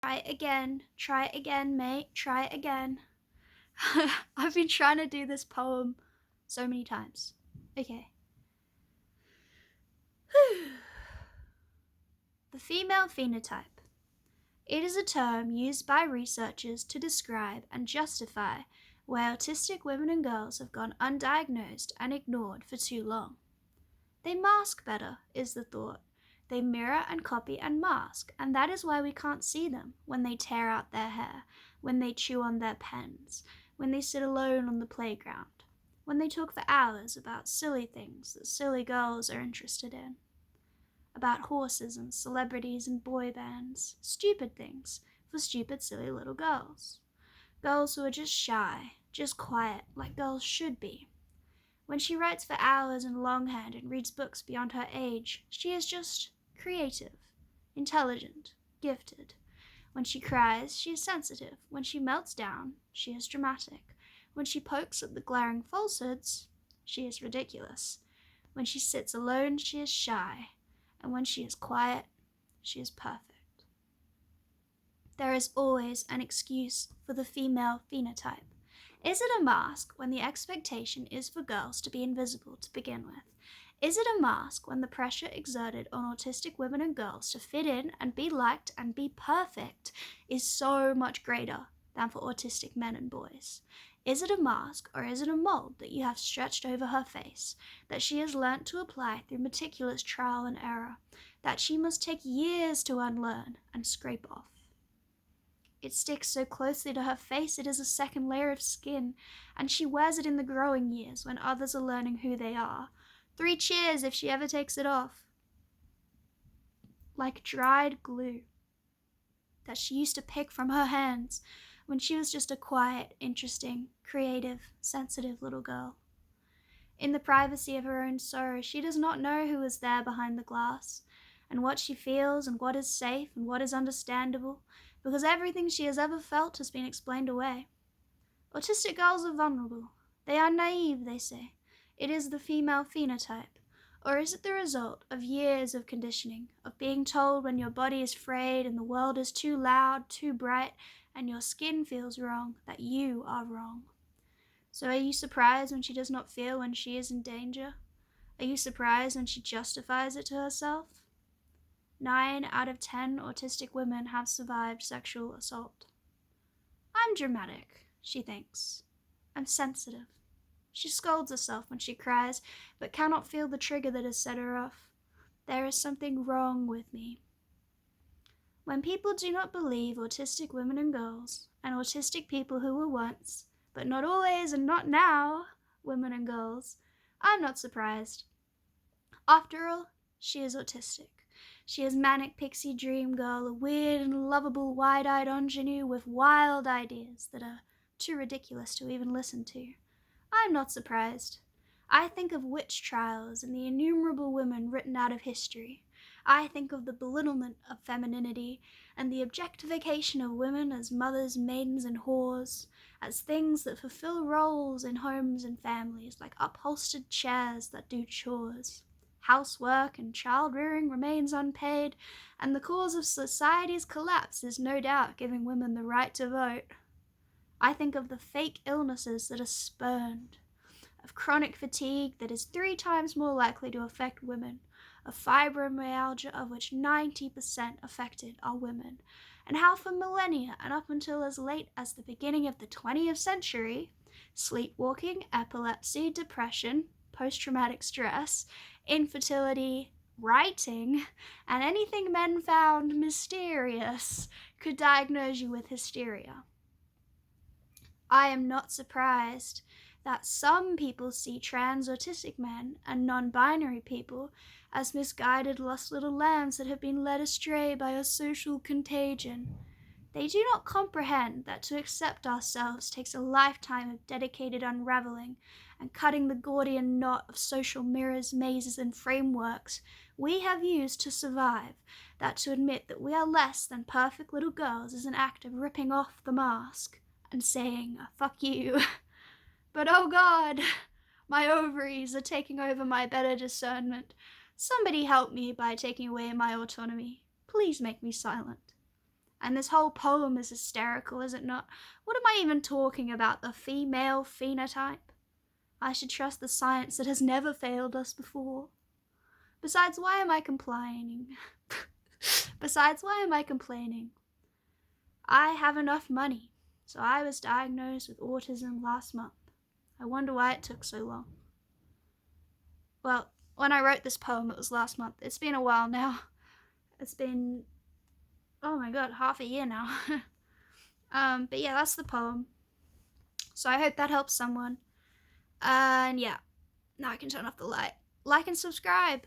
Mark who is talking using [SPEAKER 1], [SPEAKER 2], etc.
[SPEAKER 1] Try again, mate, try again. I've been trying to do this poem so many times. Okay. The female phenotype. It is a term used by researchers to describe and justify why autistic women and girls have gone undiagnosed and ignored for too long. They mask better, is the thought. They mirror and copy and mask, and that is why we can't see them when they tear out their hair, when they chew on their pens, when they sit alone on the playground, when they talk for hours about silly things that silly girls are interested in. About horses and celebrities and boy bands, stupid things for stupid, silly little girls. Girls who are just shy, just quiet, like girls should be. When she writes for hours in longhand and reads books beyond her age, she is just creative, intelligent, gifted. When she cries, she is sensitive. When she melts down, she is dramatic. When she pokes at the glaring falsehoods, she is ridiculous. When she sits alone, she is shy. And when she is quiet, she is perfect. There is always an excuse for the female phenotype. Is it a mask when the expectation is for girls to be invisible to begin with? Is it a mask when the pressure exerted on autistic women and girls to fit in and be liked and be perfect is so much greater than for autistic men and boys? Is it a mask or is it a mold that you have stretched over her face, that she has learnt to apply through meticulous trial and error, that she must take years to unlearn and scrape off? It sticks so closely to her face it is a second layer of skin, and she wears it in the growing years when others are learning who they are. 3 cheers if she ever takes it off. Like dried glue that she used to pick from her hands when she was just a quiet, interesting, creative, sensitive little girl. In the privacy of her own sorrow, she does not know who is there behind the glass, and what she feels, and what is safe, and what is understandable, because everything she has ever felt has been explained away. Autistic girls are vulnerable. They are naive, they say. It is the female phenotype. Or is it the result of years of conditioning, of being told when your body is frayed and the world is too loud, too bright, and your skin feels wrong, that you are wrong? So are you surprised when she does not feel when she is in danger? Are you surprised when she justifies it to herself? 9 out of 10 autistic women have survived sexual assault. I'm dramatic, she thinks. I'm sensitive. She scolds herself when she cries, but cannot feel the trigger that has set her off. There is something wrong with me. When people do not believe autistic women and girls, and autistic people who were once, but not always and not now, women and girls, I'm not surprised. After all, she is autistic. She is manic pixie dream girl, a weird and lovable wide-eyed ingenue with wild ideas that are too ridiculous to even listen to. I'm not surprised. I think of witch trials and the innumerable women written out of history. I think of the belittlement of femininity and the objectification of women as mothers, maidens, and whores, as things that fulfill roles in homes and families, like upholstered chairs that do chores. Housework and child-rearing remains unpaid, and the cause of society's collapse is no doubt giving women the right to vote. I think of the fake illnesses that are spurned, of chronic fatigue that is 3 times more likely to affect women, of fibromyalgia of which 90% affected are women, and how for millennia and up until as late as the beginning of the 20th century, sleepwalking, epilepsy, depression, post-traumatic stress, infertility, writing, and anything men found mysterious could diagnose you with hysteria. I am not surprised that some people see trans autistic men and non-binary people as misguided lost little lambs that have been led astray by a social contagion. They do not comprehend that to accept ourselves takes a lifetime of dedicated unraveling and cutting the Gordian knot of social mirrors, mazes, and frameworks we have used to survive, that to admit that we are less than perfect little girls is an act of ripping off the mask and saying, fuck you. But oh God, my ovaries are taking over my better discernment. Somebody help me by taking away my autonomy. Please make me silent. And this whole poem is hysterical, is it not? What am I even talking about? The female phenotype? I should trust the science that has never failed us before. Besides, why am I complaining? I have enough money, so I was diagnosed with autism last month. I wonder why it took so long. Well, when I wrote this poem, it was last month. It's been a while now. It's been, oh my god, half a year now. But yeah, that's the poem. So I hope that helps someone. And yeah, now I can turn off the light. Like and subscribe.